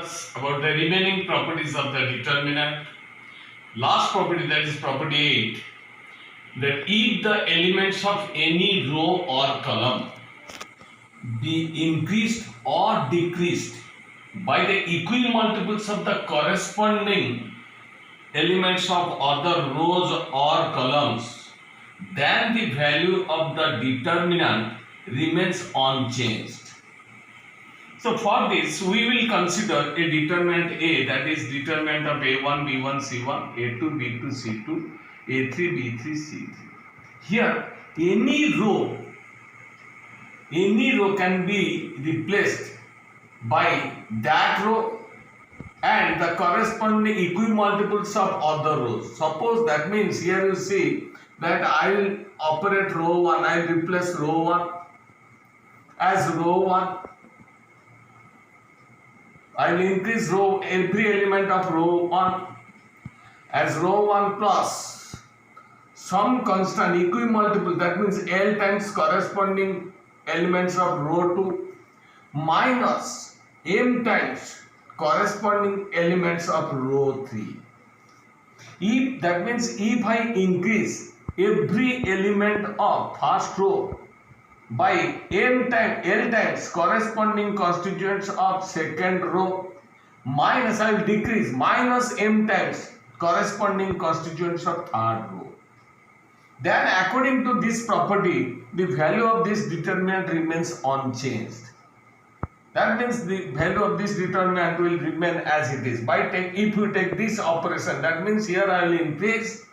discuss about the remaining properties of the determinant. Last property, that is property 8, that if the elements of any row or column be increased or decreased by the equal multiples of the corresponding elements of other rows or columns, then the value of the determinant remains unchanged. So for this, we will consider a determinant A, that is determinant of A1, B1, C1, A2, B2, C2, A3, B3, C3. Here, any row can be replaced by that row and the corresponding equal multiples of other rows. Suppose that means here you see that I will operate row 1, I will replace row 1 as row 1. I will increase every element of row 1 as row 1 plus some constant equal multiple, that means L times corresponding elements of row 2 minus M times corresponding elements of row 3. If that means if I increase every element of first row by L times corresponding constituents of second row minus I will decrease minus M times corresponding constituents of third row, then according to this property the value of this determinant remains unchanged. That means the value of this determinant will remain as it is. If you take this operation, that means here I will increase,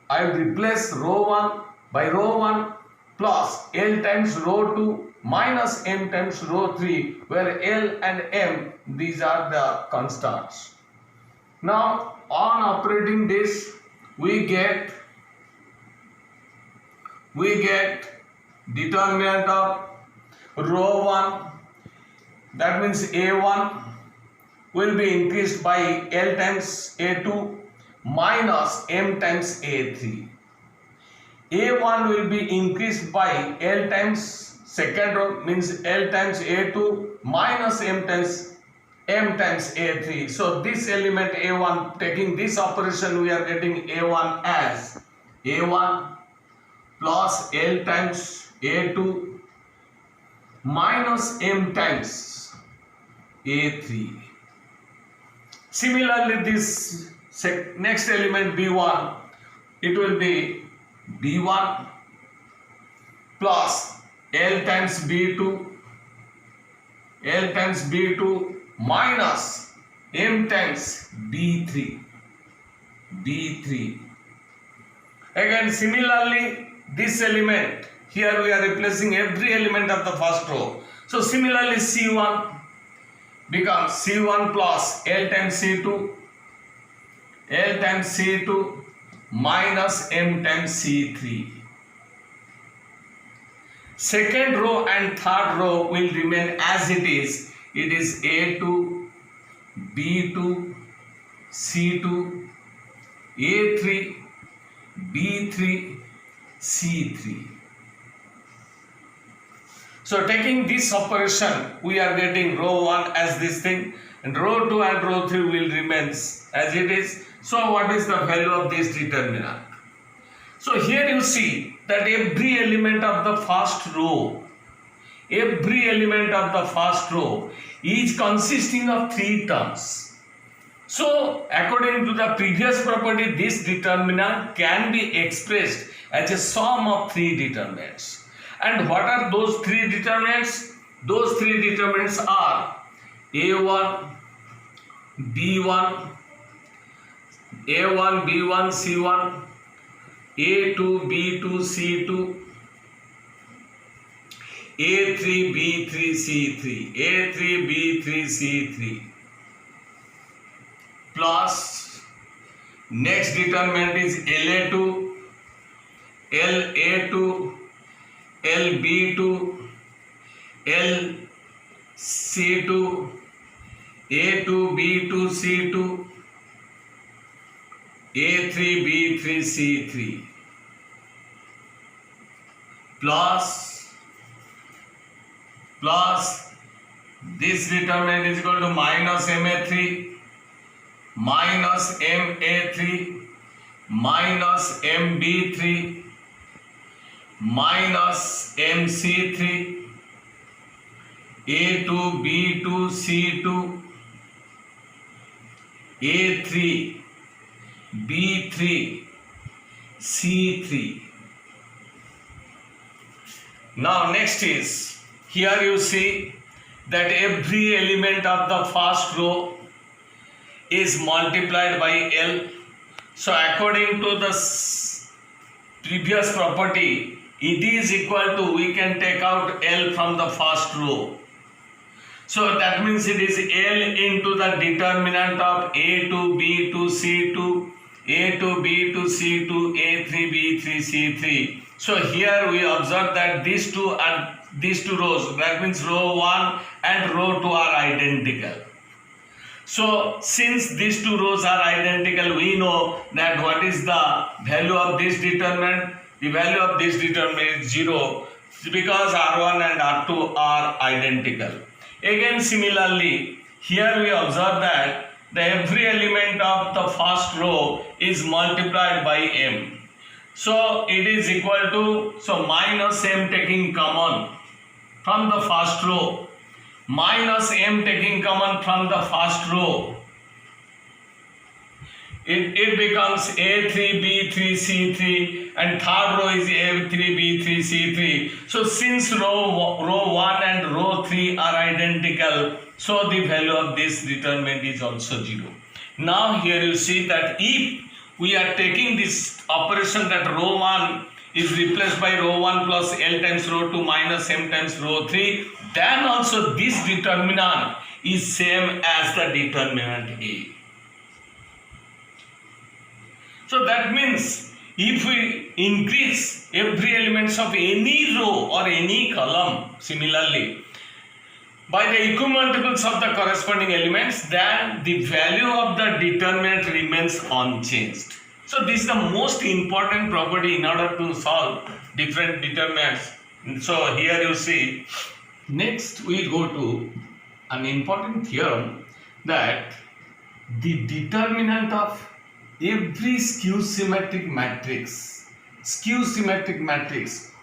I will replace row 1 by row 1 plus L times row 2 minus M times row 3, where L and M, these are the constants. Now on operating this, we get determinant of row 1, that means A1 will be increased by L times A2 minus M times A3. A1 will be increased by L times second row, means L times A2 minus M times A3. So this element A1, taking this operation, we are getting A1 as A1 plus L times A2 minus M times A3. Similarly, this next element B1, it will be B1 plus L times B2 minus M times B3. Again, similarly, this element, here we are replacing every element of the first row. So similarly, C1 becomes C1 plus L times C2 minus M times C3. Second row and third row will remain as it is. It is A2, B2, C2, A3, B3, C3. So taking this operation, we are getting row 1 as this thing, and row 2 and row 3 will remain as it is. So what is the value of this determinant? So here you see that every element of the first row is consisting of 3 terms. So according to the previous property, this determinant can be expressed as a sum of 3 determinants. And what are those 3 determinants? Those 3 determinants are A1, B1, C1, A2, B2, C2, A3, B3, C3, plus next determinant is LA2, LB2, LC2, A2, B2, C2, A3, B3, C3 plus This determinant is equal to minus MA3 minus MA3 minus MB3 minus MC3 A2 B2 C2 A3 B3 C3. Now next is, here you see that every element of the first row is multiplied by L. So according to the previous property, it is equal to, we can take out L from the first row. So that means it is L into the determinant of A to B to C to A to B to C to A3 B3 C3. So here we observe that these two rows, that means row 1 and row 2 are identical. So since these two rows are identical, we know that what is the value of this determinant? The value of this determinant is 0 because R1 and R2 are identical. Again similarly, here we observe that every element of the first row is multiplied by M. So it is equal to, so minus M taking common from the first row, minus M taking common from the first row, it becomes A3 B3 C3 and third row is A3 B3 C3. So since row 1 and row 3 are identical, so the value of this determinant is also 0. Now here you see that if we are taking this operation that row 1 is replaced by row 1 plus L times row 2 minus M times row 3, then also this determinant is same as the determinant A. So that means if we increase every elements of any row or any column similarly by the equimultiples of the corresponding elements, then the value of the determinant remains unchanged. So this is the most important property in order to solve different determinants. So here you see, next we go to an important theorem that the determinant of every skew symmetric matrix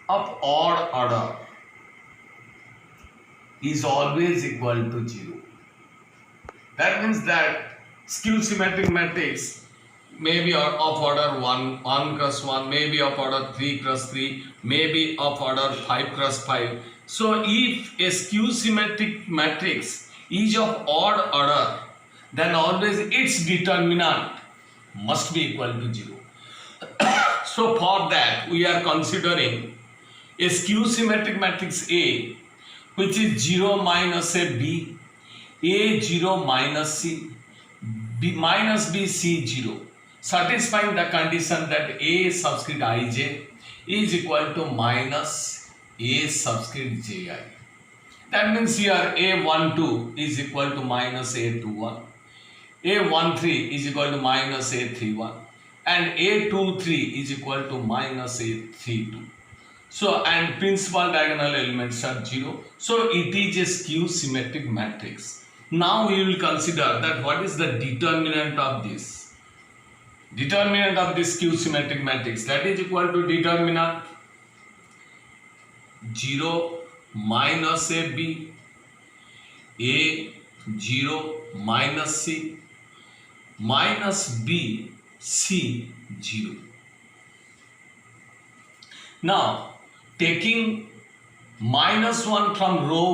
of odd order is always equal to 0. That means that skew symmetric matrix may be of order 1 cross 1, may be of order 3 cross 3, may be of order 5 cross 5. So if a skew symmetric matrix is of odd order, then always its determinant must be equal to 0. So for that we are considering a skew symmetric matrix A, which is 0 minus a B, A 0 minus C, B minus B C 0, satisfying the condition that A subscript ij is equal to minus A subscript ji. That means here A12 is equal to minus A21, A13 is equal to minus A31 and A23 is equal to minus A32. So and principal diagonal elements are 0. So it is a skew symmetric matrix. Now we will consider that what is the determinant of this. Determinant of this skew symmetric matrix, that is equal to determinant 0 minus a B, A 0 minus C, minus B C 0. Now taking minus 1 from row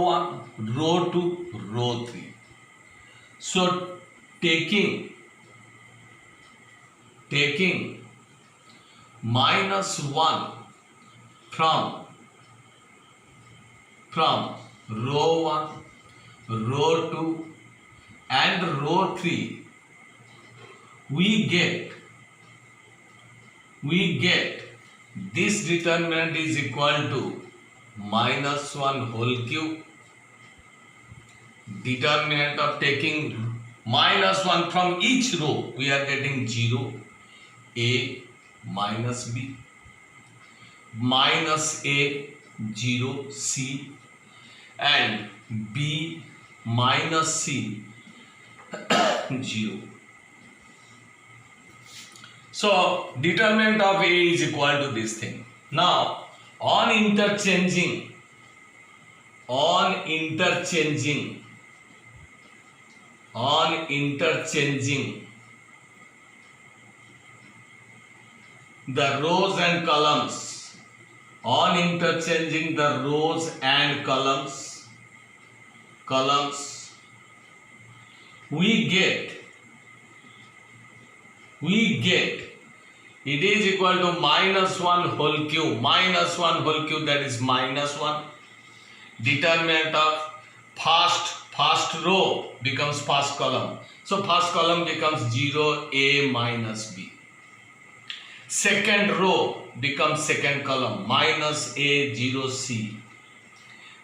1, row 2, row 3. So taking minus 1 from row 1, row 2 and row 3, we get this determinant is equal to minus 1 whole cube. Determinant of taking minus 1 from each row, we are getting 0, A minus B, minus A 0 C and B minus C 0. So determinant of A is equal to this thing. Now on interchanging the rows and columns, we get it is equal to minus 1 whole cube, that is minus 1. Determinant of first row becomes first column. So first column becomes 0 A minus B. Second row becomes second column minus A 0 C.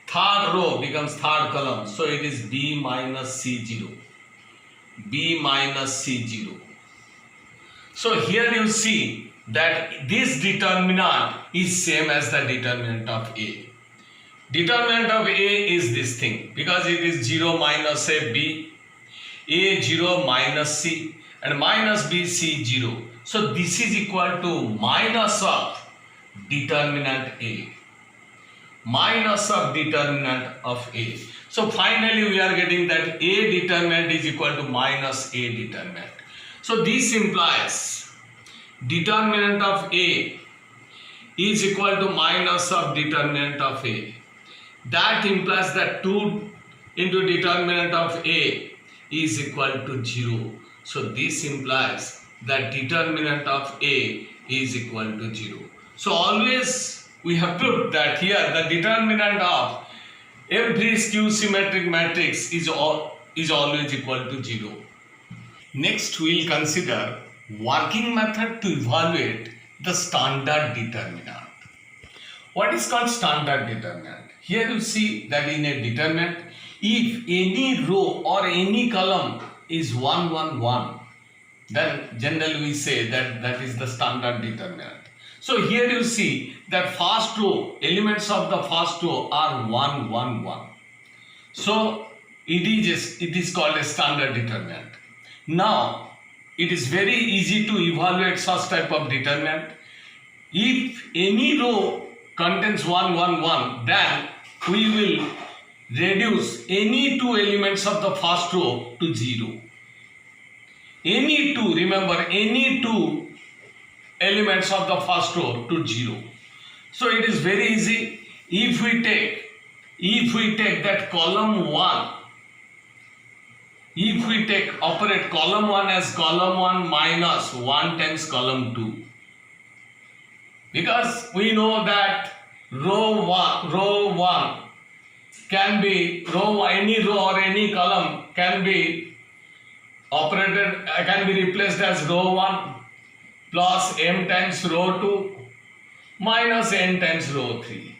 Third row becomes third column, so it is B minus C 0. So here you see that this determinant is same as the determinant of A. Determinant of A is this thing because it is 0 minus A B, A 0 minus C, and minus B C 0. So this is equal to minus of determinant A. So finally we are getting that A determinant is equal to minus A determinant. So this implies determinant of A is equal to minus of determinant of A. That implies that 2 into determinant of A is equal to 0. So this implies that determinant of A is equal to 0. So always we have proved that here the determinant of every skew symmetric matrix is always equal to 0. Next we will consider working method to evaluate the standard determinant. What is called standard determinant? Here you see that in a determinant, if any row or any column is 1, 1, 1, then generally we say that that is the standard determinant. So here you see that first row, elements of the first row are 1, 1, 1. So it is called a standard determinant. Now it is very easy to evaluate such type of determinant. If any row contains 1, 1, 1, then we will reduce any two elements of the first row to 0. Any two elements of the first row to 0. So it is very easy. If we take that column 1, if we operate column 1 as column 1 minus 1 times column 2, because we know that row 1 can be any row or any column can be replaced as row 1 plus m times row 2 minus n times row 3.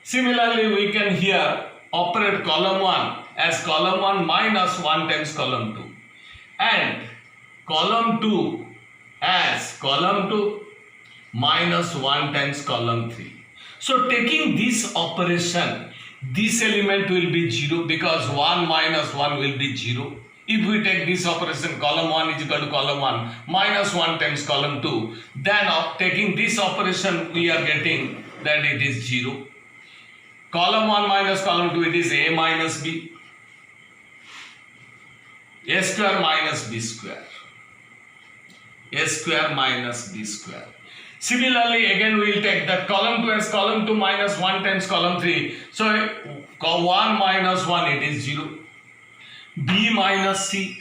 Similarly, we can here operate column 1 as column 1 minus 1 times column 2 and column 2 as column 2 minus 1 times column 3. So taking this operation, this element will be 0 because 1 minus 1 will be 0. If we take this operation, column 1 is equal to column 1 minus 1 times column 2, then taking this operation we are getting that it is 0. Column 1 minus column 2, it is A minus B, A square minus B square, A square minus B square. Similarly, again we will take that column 2 as column 2 minus 1 times column 3. So 1 minus 1, it is 0. B minus C,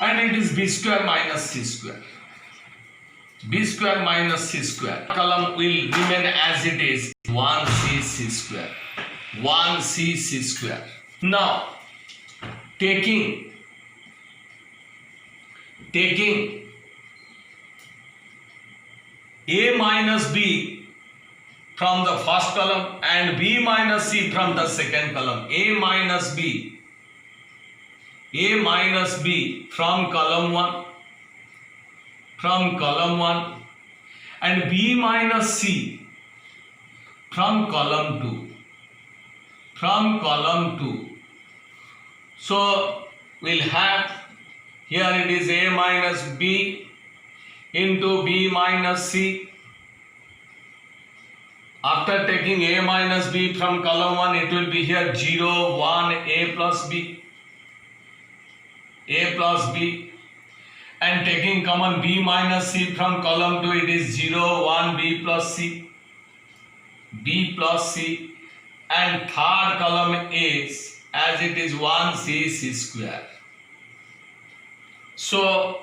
and it is B square minus C square. B square minus C square. Column will remain as it is, 1C C square. 1C C square. Now, taking A minus B from the first column and B minus C from the second column. A minus B from column 1 and B minus C from column 2. from column 2. So we'll have here it is A minus B into B minus C. After taking A minus B from column 1, it will be here 0, 1, A plus B. A plus B. And taking common B minus C from column 2, it is 0, 1, B plus C. B plus C. And third column is, as it is 1, C square. So,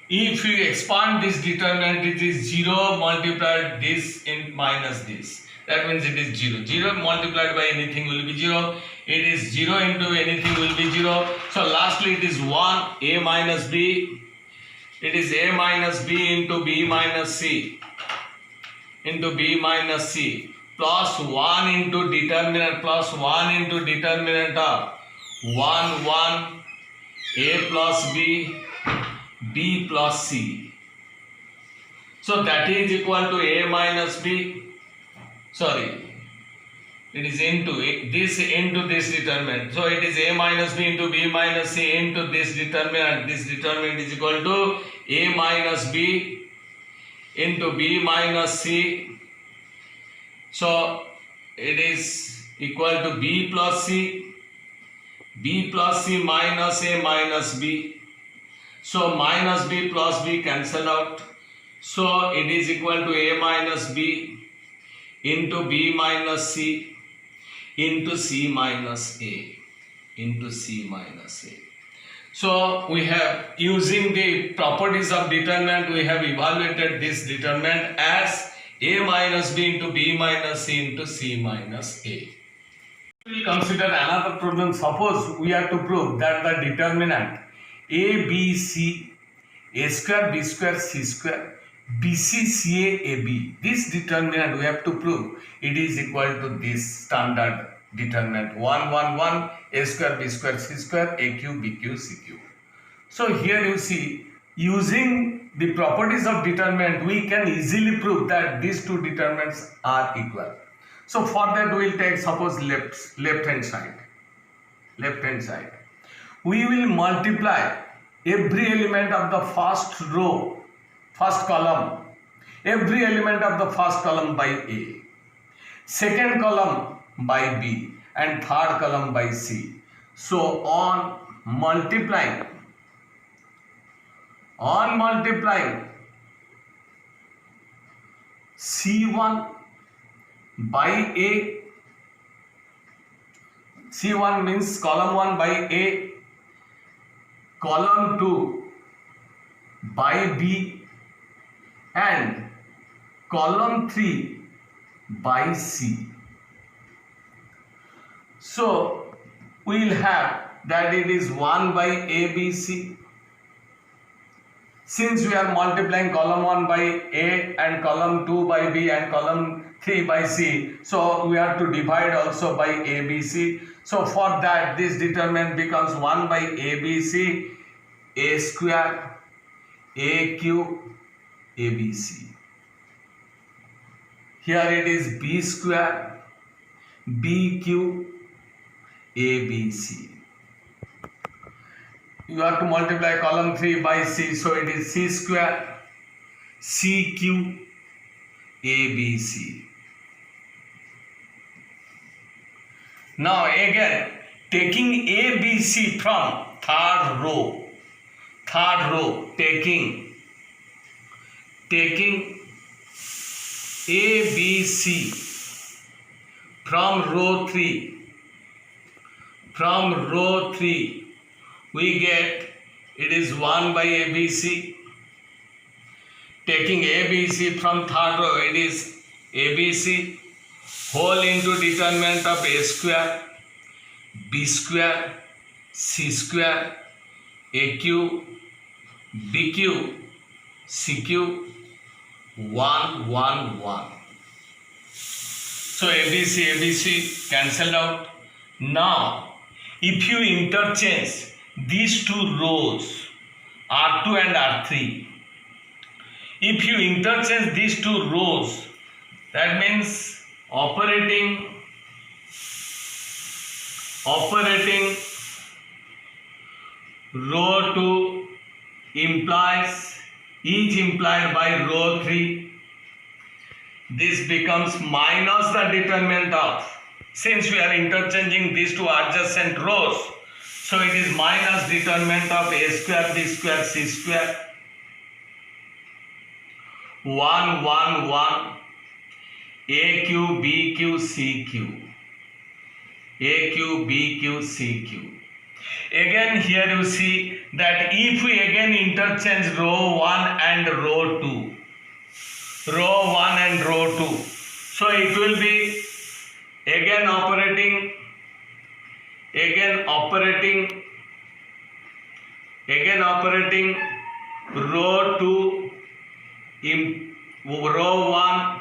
if you expand this determinant, it is 0 multiplied this in minus this. That means it is 0. 0 multiplied by anything will be 0. It is 0 into anything will be 0. So lastly it is 1 A minus B. It is A minus B into B minus C. Into B minus C. Plus 1 into determinant. Plus 1 into determinant of 1, 1. A plus B. B plus C. So that is equal to A minus B. Sorry, it is into this determinant. So it is A minus B into B minus C into this determinant. This determinant is equal to A minus B into B minus C. So it is equal to B plus C. B plus C minus A minus B. So minus B plus B cancel out. So it is equal to A minus B into B minus C into C minus A into C minus A. So we have, using the properties of determinant, we have evaluated this determinant as A minus B into B minus C into C minus A. We will consider another problem. Suppose we are to prove that the determinant A, B, C, A square, B square, C square, BC, CA, AB. This determinant we have to prove it is equal to this standard determinant 1, 1, 1, A square, B square, C square, AQ, BQ, CQ. So here you see, using the properties of determinant, we can easily prove that these two determinants are equal. So for that we will take, suppose left hand side. We will multiply every element of the first row, first column, every element of the first column by A, second column by B, and third column by C. So on multiplying C1 by A, C1 means column 1 by A, column 2 by B, and column 3 by C. So we will have that it is 1 by A, B, C. Since we are multiplying column 1 by A and column 2 by B and column 3 by C, so we have to divide also by A, B, C. So for that this determinant becomes 1 by A, B, C, A square, AQ, ABC. Here it is B square, BQ, ABC. You have to multiply column 3 by C, so it is C square, CQ, ABC. Now again, taking ABC from third row, taking ABC from row 3, we get it is 1 by ABC. Taking ABC from third row, it is ABC whole into determinant of A square, B square, C square, AQ, BQ, CQ, 1, 1, 1. So ABC cancelled out. Now, if you interchange these two rows, R2 and R3, if you interchange these two rows, that means operating operating rho 2 implies is implied by rho 3. This becomes minus the determinant of, since we are interchanging these two adjacent rows, so it is minus determinant of a square b square c square 1 1 1 aq bq cq aq bq cq. Again here you see that if we again interchange row 1 and row 2, row 1 and row 2, so it will be again operating row 2 row 1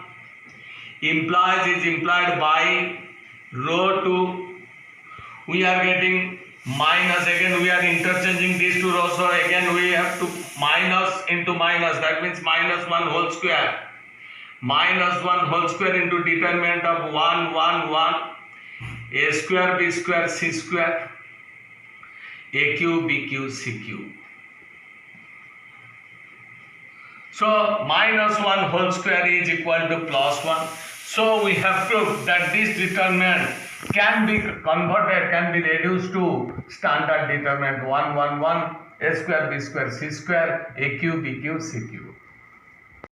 implies is implied by row 2. We are getting minus, again we are interchanging these two rows, so again we have to minus into minus, that means minus 1 whole square, minus 1 whole square into determinant of 1 1 1 a square b square c square aq bq cq. So minus 1 whole square is equal to plus 1. So we have proved that this determinant can be converted, can be reduced to standard determinant 1 1 1 a square b square c square aq bq cq.